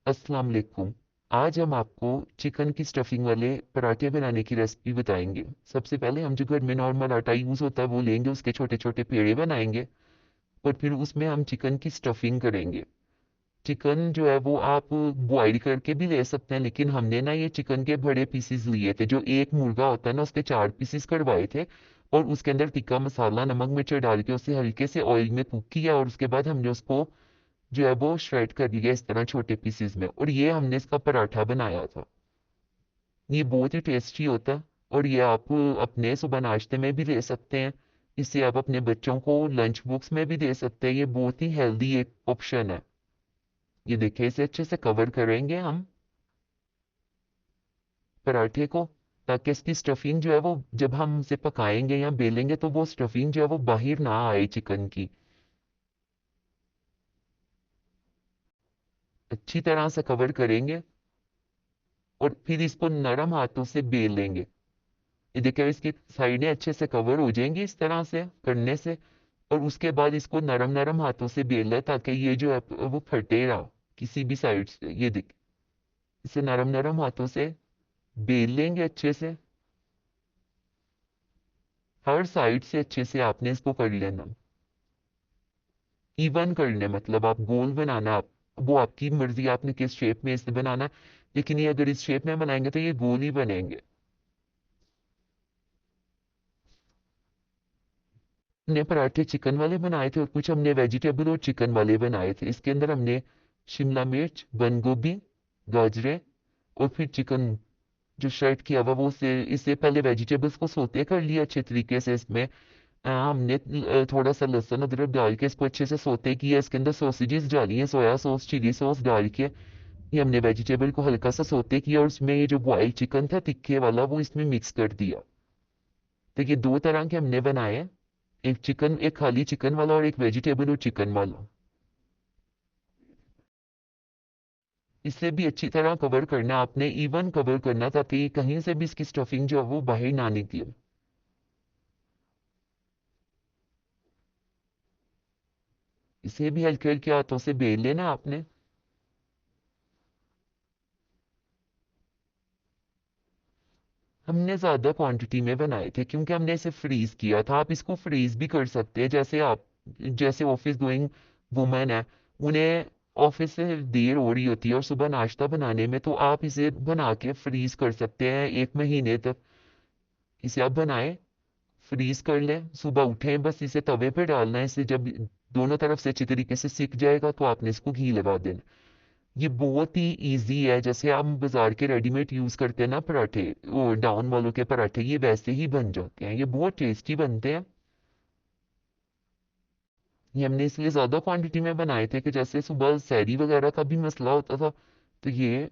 अस्सलाम वालेकुम। आज हम आपको चिकन की स्टफिंग वाले पराठे बनाने की रेसिपी बताएंगे। सबसे पहले हम जो घर में नॉर्मल आटा यूज़ होता है वो लेंगे, उसके छोटे छोटे पेड़े बनाएंगे और फिर उसमें हम चिकन की स्टफिंग करेंगे। चिकन जो है वो आप बॉईल करके भी ले सकते हैं, लेकिन हमने ना ये चिकन के बड़े पीसीज लिए थे। जो एक मुर्गा होता है ना, उसके 4 पीसीस करवाए थे और उसके अंदर टिक्का मसाला, नमक मिर्च डाल के उसे हल्के से ऑयल में कुक किया और उसके बाद हमने उसको जो है वो श्रेड कर लिया इस तरह छोटे पीसेस में, और ये हमने इसका पराठा बनाया था। ये बहुत ही टेस्टी होता है और ये आप अपने सुबह नाश्ते में भी दे सकते हैं। इसे आप अपने बच्चों को लंच बॉक्स में भी दे सकते हैं। ये बहुत ही हेल्दी एक ऑप्शन है। ये देखिए, इसे अच्छे से कवर करेंगे हम पराठे को, ताकि इसकी स्टफिंग जो है वो जब हम उसे पकाएंगे या बेलेंगे तो वो स्टफिंग जो है वो बाहर ना आए चिकन की। अच्छी तरह से कवर करेंगे और फिर इसको नरम हाथों से बेल लेंगे। ये देखिए, इसकी साइडें अच्छे से कवर हो जाएंगी इस तरह से करने से। और उसके बाद इसको नरम नरम हाथों से बेल लें ताकि ये जो है वो फटे ना किसी भी साइड से। ये देख, इसे नरम नरम हाथों से बेल लेंगे अच्छे से। हर साइड से अच्छे से आपने इसको कर लेना, इवन करने, मतलब आप गोल बनाना, आप वो आपकी मर्जी, आपने किस शेप में इसे बनाना है। लेकिन ये अगर इस शेप में बनाएंगे तो ये गोल ही बनेंगे। हमने पराठे चिकन वाले बनाए थे और कुछ हमने वेजिटेबल और चिकन वाले बनाए थे। इसके अंदर हमने शिमला मिर्च, बंद गोभी, गाजरें और फिर चिकन जो श्रेड किया हुआ वो से इससे पहले वेजिटेबल्स को सोते कर लिया अच्छे तरीके से। इसमें हमने थोड़ा सा लहसुन अदरक डाल के इसको अच्छे से सोते किया। इसके अंदर सॉसेजेस डाली हैं, सोया सॉस, चिली सॉस डाल के ये हमने वेजिटेबल को हल्का सा सोते किया और उसमें ये जो बॉइल्ड चिकन था तिक्के वाला वो इसमें मिक्स कर दिया। तो ये दो तरह के हमने बनाए हैं, एक चिकन, एक खाली चिकन वाला और एक वेजिटेबल और चिकन वाला। इसे भी अच्छी तरह कवर करना आपने, इवन कवर करना, ताकि कहीं से भी इसकी स्टफिंग जो है वो बाहर ना निकले। इसे भी हल्के हल्के हाथों से बेल लेना आपने। हमने ज्यादा क्वांटिटी में बनाए थे क्योंकि हमने इसे फ्रीज किया था। आप इसको फ्रीज भी कर सकते हैं, जैसे आप, जैसे ऑफिस गोइंग वुमेन है, उन्हें ऑफिस से देर हो रही होती है और सुबह नाश्ता बनाने में, तो आप इसे बना के फ्रीज कर सकते हैं 1 महीने तक। इसे आप बनाएं, फ्रीज कर लें, सुबह उठें, बस इसे तवे पे डालना है। इसे जब दोनों तरफ से अच्छी तरीके से सिक जाएगा तो आपने इसको घी लगा देना। ये बहुत ही इजी है, जैसे आप बाजार के रेडीमेड यूज करते हैं ना पराठे, वो डाउन वालों के पराठे, ये वैसे ही बन जाते हैं। ये बहुत टेस्टी बनते हैं। ये हमने इसलिए ज्यादा क्वांटिटी में बनाए थे कि जैसे सुबह सैरी वगैरह का भी मसला होता था, तो ये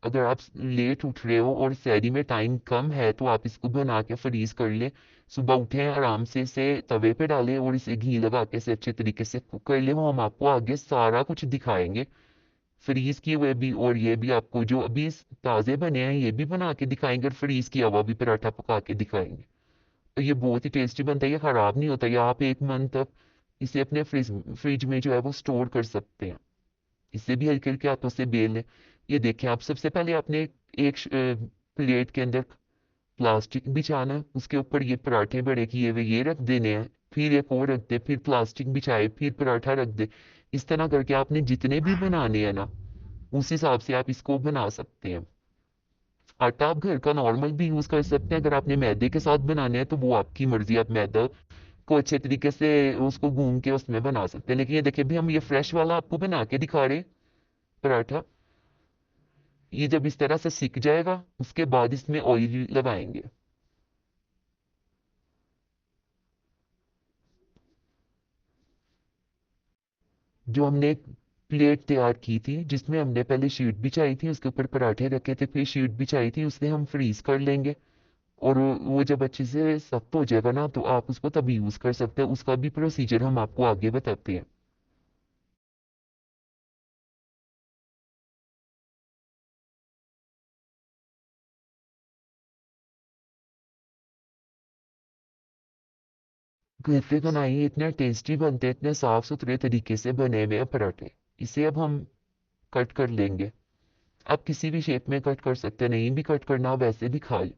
अगर आप लेट उठ रहे हो और सैरी में टाइम कम है तो आप इसको बना के फ्रीज कर ले। सुबह उठे आराम से इसे तवे पे डालें और इसे घी लगा के इसे अच्छे तरीके से कुक कर ले। वो हम आपको आगे सारा कुछ दिखाएंगे, फ्रीज किए हुए भी, और ये भी आपको जो अभी ताजे बने हैं ये भी बना के दिखाएंगे और फ्रीज किया हुआ भी पराठा पका के दिखाएंगे। तो ये बहुत ही टेस्टी बनता है, ये खराब नहीं होता। ये आप 1 मंथ तक इसे अपने फ्रिज फ्रिज में जो है वो स्टोर कर सकते हैं। इसे भी हल्के हल्के हाथों से बेल लें। ये देखें, आप सबसे पहले आपने एक प्लेट के अंदर प्लास्टिक बिछाना है, उसके ऊपर ये पराठे बड़े किए हुए ये रख देने हैं, फिर एक और रख दे, फिर प्लास्टिक बिछाए, फिर पराठा रख दे। इस तरह करके आपने जितने भी बनाने हैं ना, उस हिसाब से आप इसको बना सकते हैं। आटा आप घर का नॉर्मल भी यूज कर सकते हैं। अगर आपने मैदे के साथ बनाने हैं तो वो आपकी मर्जी, आप मैदा को अच्छे तरीके से उसको गूंद के उसमें बना सकते हैं। लेकिन ये देखिए, भी हम ये फ्रेश वाला आपको बना के दिखा रहे हैं पराठा। ये जब इस तरह से सिक जाएगा उसके बाद इसमें ऑयल लगाएंगे। जो हमने एक प्लेट तैयार की थी जिसमें हमने पहले शीट बिछाई थी, उसके ऊपर पराठे रखे थे, फिर शीट बिछाई थी, उसे हम फ्रीज कर लेंगे। और वो जब अच्छे से सख्त हो जाएगा ना तो आप उसको तभी यूज कर सकते हैं। उसका भी प्रोसीजर हम आपको आगे बताते हैं। घर पे बनाइए, इतने टेस्टी बनते हैं, इतने साफ सुथरे तरीके से बने हुए हैं पराठे। इसे अब हम कट कर लेंगे। आप किसी भी शेप में कट कर सकते हैं, नहीं भी कट करना वैसे भी खा लें,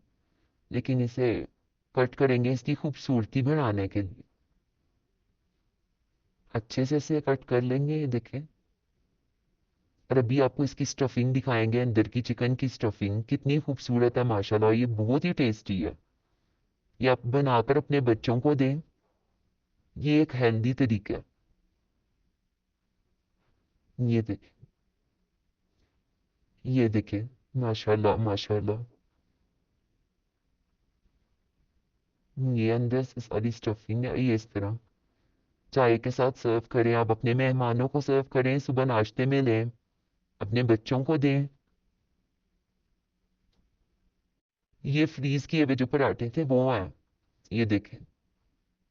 लेकिन इसे कट करेंगे इसकी खूबसूरती बढ़ाने के लिए। अच्छे से इसे कट कर लेंगे, ये देखें। और अभी आपको इसकी स्टफिंग दिखाएंगे, अंदर की चिकन की स्टफिंग कितनी खूबसूरत है माशाल्लाह, ये बहुत ही टेस्टी है। ये आप बनाकर अपने बच्चों को दें, ये एक हेल्दी तरीका है। ये देखें, ये देखें, माशाल्लाह माशाल्लाह। ये अंदर से सारी स्टफिंग है, ये इस तरह चाय के साथ सर्व करें, आप अपने मेहमानों को सर्व करें, सुबह नाश्ते में लें, अपने बच्चों को दें। ये फ्रीज किए हुए जो पराठे थे वो हैं, ये देखें।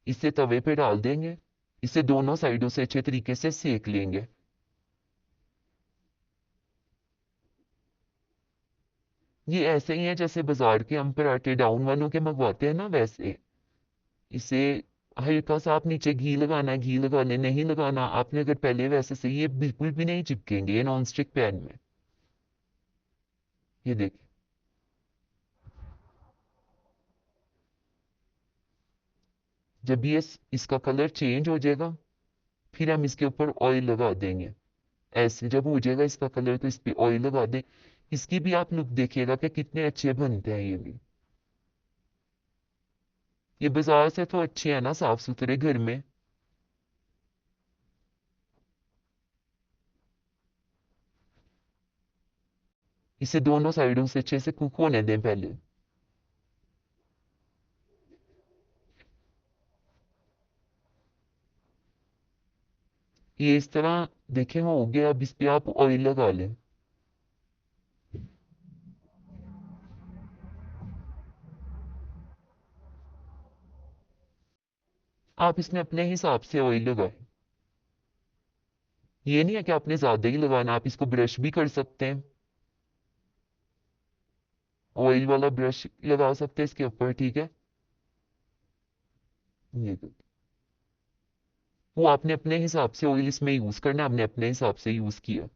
इसे तवे पे डाल देंगे, इसे दोनों साइडों से अच्छे तरीके से सेक लेंगे। ये ऐसे ही है जैसे बाजार के हम पराठे डाउन वालों के मंगवाते हैं ना, वैसे। इसे हल्का सा आप नीचे घी लगाना है, घी लगा ले, नहीं लगाना आपने अगर पहले वैसे से, ये बिल्कुल भी नहीं चिपकेंगे ये नॉन स्टिक पैन में। ये देखिए, जब ये इसका कलर चेंज हो जाएगा, फिर हम इसके ऊपर ऑयल लगा देंगे। ऐसे जब हो जाएगा इसका कलर तो इस पे ऑयल लगा दें। इसकी भी आप लुक देखिएगा कि कितने अच्छे बनते हैं ये भी। ये बाजार से तो अच्छे हैं ना, साफ सुथरे घर में। इसे दोनों साइडों से अच्छे से कुक होने दें पहले। ये इस तरह देखें हो गया, अब इस पे आप ऑयल लगा लें। आप इसमें अपने हिसाब से ऑयल लगाएं। ये नहीं है कि आपने ज्यादा ही लगाना, आप इसको ब्रश भी कर सकते हैं। ऑयल वाला ब्रश लगा सकते हैं इसके ऊपर, ठीक है। ये तो, वो आपने अपने हिसाब से ऑयल इसमें यूज करना, आपने अपने हिसाब से यूज किया।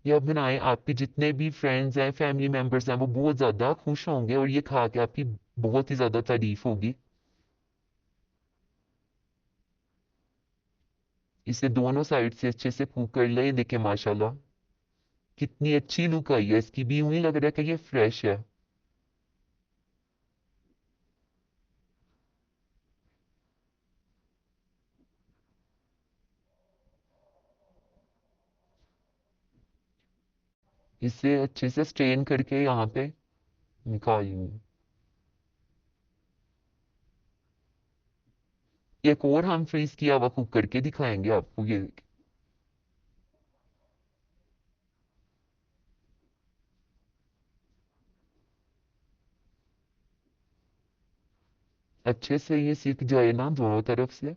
ये आप बनाएं, आपके जितने भी फ्रेंड्स हैं, फैमिली मेंबर्स हैं, वो बहुत ज्यादा खुश होंगे और ये खा के आपकी बहुत ही ज्यादा तारीफ होगी। इसे दोनों साइड से अच्छे से कुक कर ले, देखे माशाल्लाह कितनी अच्छी लुक आई है इसकी भी, यूं ही लग रहा है कि ये फ्रेश है। इसे अच्छे से स्ट्रेन करके यहाँ पे निकाल लूंगी। एक और हम फ्रीज किया हुआ कुक करके दिखाएंगे आपको, ये अच्छे से ये सीख जाए ना दोनों तरफ से।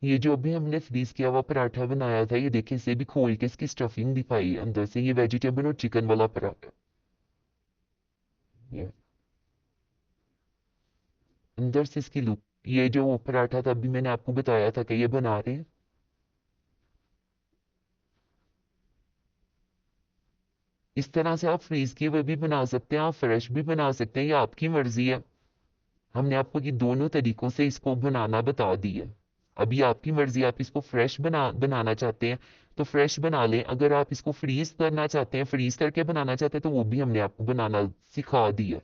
ये जो अभी हमने फ्रीज किया हुआ पराठा बनाया था, ये देखिए इसे भी खोल के इसकी स्टफिंग दिखाई है अंदर से, ये वेजिटेबल और चिकन वाला पराठा। ये अंदर से इसकी लुक, ये जो पराठा था अभी मैंने आपको बताया था कि ये बना रहे हैं, इस तरह से आप फ्रीज किए हुए भी बना सकते हैं, आप फ्रेश भी बना सकते हैं, ये आपकी मर्जी है। हमने आपको ये दोनों तरीकों से इसको बनाना बता दी है। अभी आपकी मर्जी, आप इसको फ्रेश बनाना चाहते हैं तो फ्रेश बना लें, अगर आप इसको फ्रीज करना चाहते हैं, फ्रीज करके बनाना चाहते हैं, तो वो भी हमने आपको बनाना सिखा दिया।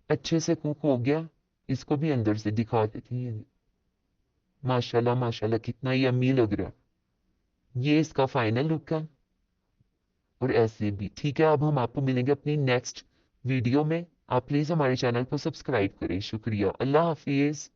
अच्छे से कुक हो गया। इसको भी अंदर से दिखा देती है। माशाल्लाह माशाल्लाह, कितना यम्मी लग रहा है। ये इसका फाइनल लुक है। और ऐसे भी ठीक है। अब हम आपको मिलेंगे अपनी नेक्स्ट वीडियो में। आप प्लीज़ हमारे चैनल को सब्सक्राइब करें। शुक्रिया। अल्लाह हाफिज़।